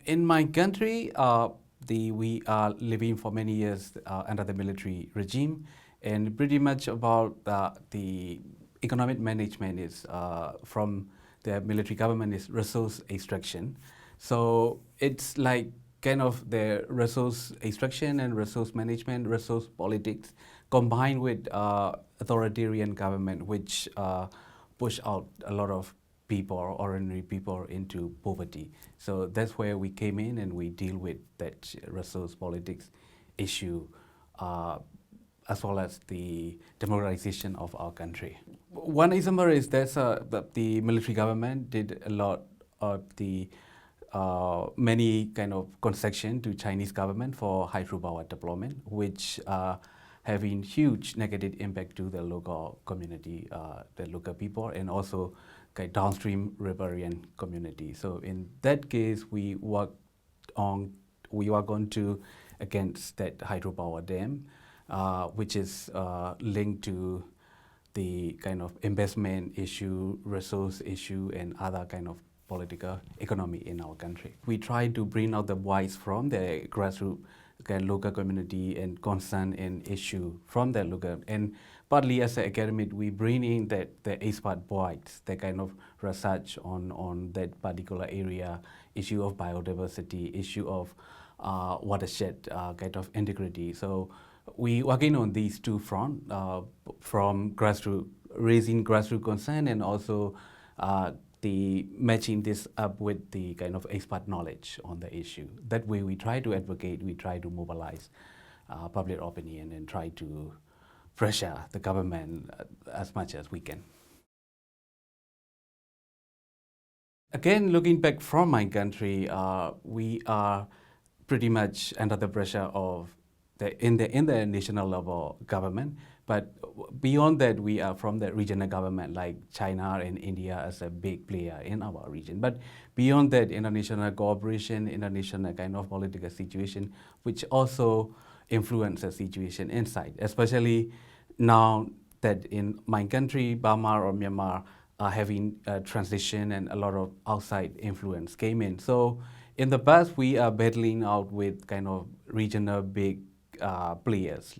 In my country, we are living for many years under the military regime, and pretty much about the economic management is from the military government is resource extraction. So it's like kind of the resource extraction and resource management, resource politics, combined with authoritarian government, which push out a lot of people or ordinary people into poverty. So that's where we came in and we deal with that resource politics issue as well as the democratization of our country. One example is that the military government did a lot of the many kind of concession to Chinese government for hydropower deployment, which having huge negative impact to the local community, the local people, and also downstream riparian community. So in that case, we work on to against that hydropower dam, which is linked to the kind of investment issue, resource issue, and other kind of political economy in our country. We try to bring out the voice from the grassroots local community and concern and issue from the local, and partly as an academic we bring in the expert voice, the kind of research on that particular area, issue of biodiversity, issue of watershed kind of integrity. So we working on these two fronts, from grassroots, raising grassroots concern, and also the matching this up with the kind of expert knowledge on the issue. That way we try to advocate, we try to mobilize public opinion and try to pressure the government as much as we can. Again, looking back from my country, we are pretty much under the pressure of in the national level government, but beyond that, we are from the regional government like China and India as a big player in our region. But beyond that, international cooperation, international kind of political situation, which also influence the situation inside, especially now that in my country, Burma or Myanmar, are having a transition and a lot of outside influence came in. So in the past, we are battling out with kind of regional big players.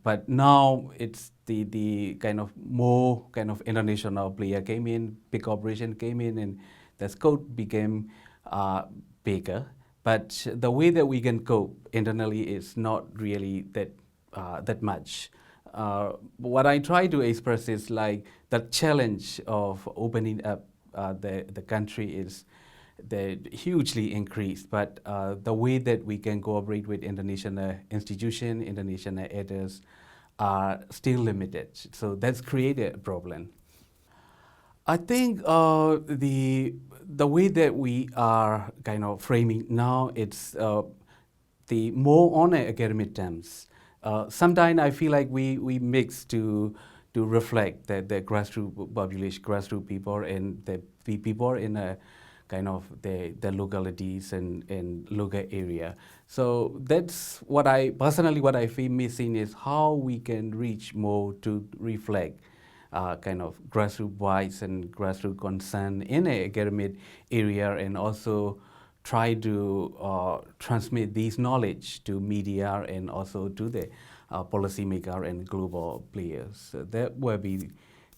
But now it's the kind of more kind of international player came in, big corporation came in, and the scope became bigger. But the way that we can cope internally is not really that much. What I try to express is like the challenge of opening up the country is hugely increased, but the way that we can cooperate with international institutions, international actors are still limited. So that's created a problem. I think the way that we are kind of framing now, it's the more on academic terms. Sometimes I feel like we mix to reflect the grassroots population, grassroots people, and the people in a kind of the localities and local area. So that's what I personally feel missing is how we can reach more to reflect kind of grassroots voice and grassroots concern in an academic area, and also try to transmit this knowledge to media and also to the policymaker and global players. So that will be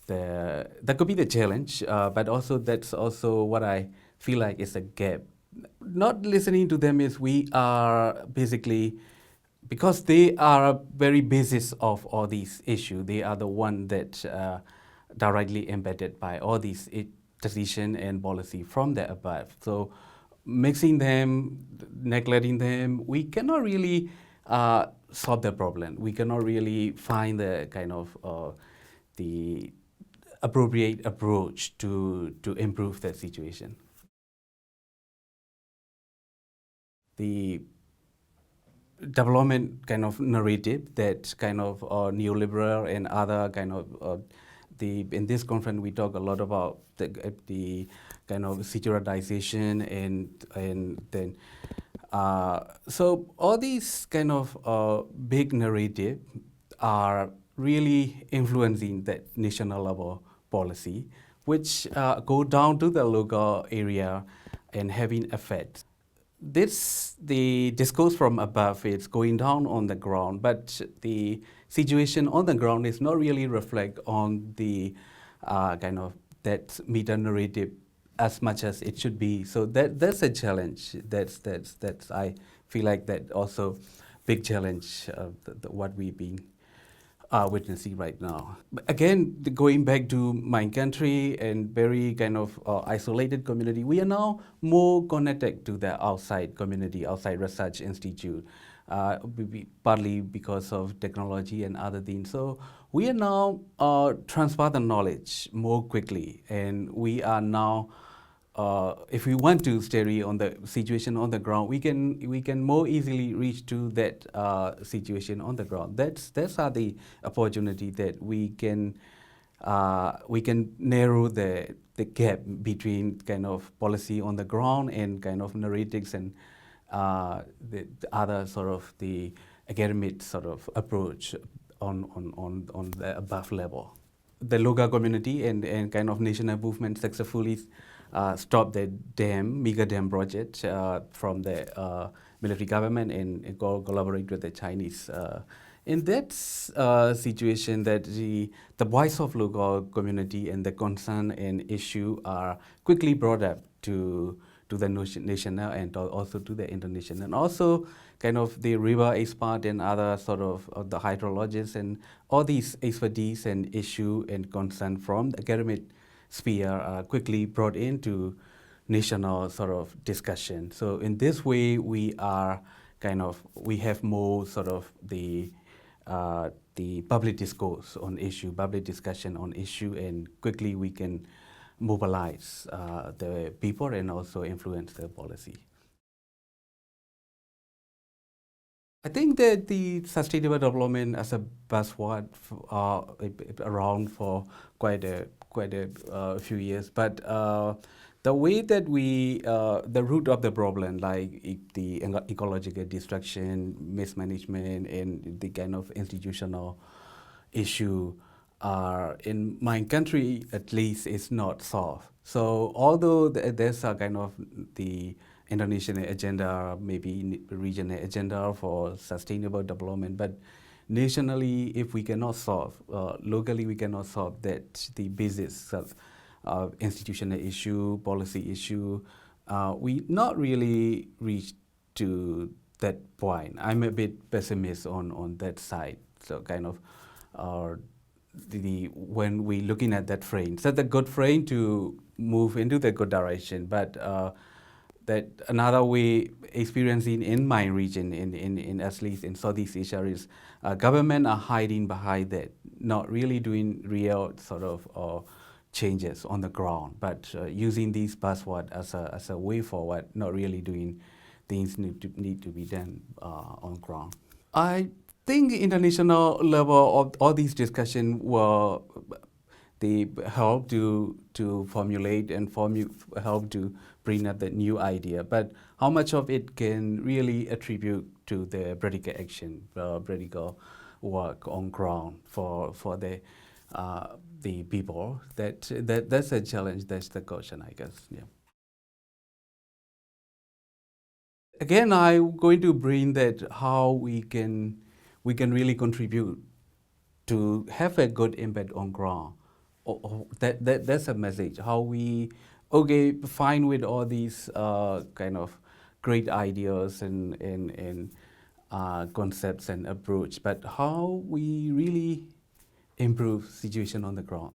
that could be the challenge, but also that's also what I feel like is a gap. Not listening to them is we are basically, because they are very basis of all these issues, they are the one that directly embedded by all these decision and policy from the above. So mixing them, neglecting them, we cannot really solve the problem. We cannot really find the kind of the appropriate approach to improve that situation. The development kind of narrative that kind of neoliberal and other kind of in this conference we talk a lot about the kind of securitization and then so all these kind of big narrative are really influencing that national level policy, which go down to the local area and having effect. the discourse from above is going down on the ground, but the situation on the ground is not really reflect on the kind of that meta narrative as much as it should be. So that's a challenge. That's I feel like that also big challenge what we've been witnessing right now. But again, going back to my country and very kind of isolated community, we are now more connected to the outside community, outside research institute, partly because of technology and other things. So we are now transfer the knowledge more quickly, and we are now if we want to study on the situation on the ground, we can more easily reach to that situation on the ground. That's are the opportunity that we can narrow the gap between kind of policy on the ground and kind of narratives and the other sort of the academic sort of approach on the above level. The local community and kind of national movement successfully stopped the mega dam project from the military government and collaborate with the Chinese. In that situation, that the voice of local community and the concern and issue are quickly brought up to the national and also to the international, and also kind of the river expert and other sort of the hydrologists and all these expertise and issue and concern from the academic sphere are quickly brought into national sort of discussion. So in this way, we have more sort of the public discourse on issue, public discussion on issue, and quickly we can mobilize the people and also influence the policy. I think that the sustainable development as a buzzword around for quite a few years, but the way that the root of the problem, like the ecological destruction, mismanagement, and the kind of institutional issue, are in my country at least is not solved. So although there's a kind of the Indonesian agenda, maybe regional agenda for sustainable development, but nationally, if we cannot solve, locally we cannot solve that the basis of institutional issue, policy issue, we not really reach to that point. I'm a bit pessimist on that side. So kind of when we looking at that frame, set a good frame to move into the good direction, but that another way experiencing in my region, in at least in Southeast Asia, is government are hiding behind that, not really doing real sort of changes on the ground, but using these buzzwords as a way forward, not really doing things need to be done on ground. I think international level of all these discussions will they help to formulate and help to bring up the new idea. But how much of it can really attribute to the practical action, practical work on ground for the people? That's a challenge. That's the question, I guess. Yeah. Again, I'm going to bring that how we can really contribute to have a good impact on ground. That's a message. How we fine with all these kind of great ideas and concepts and approach, but how we really improve situation on the ground.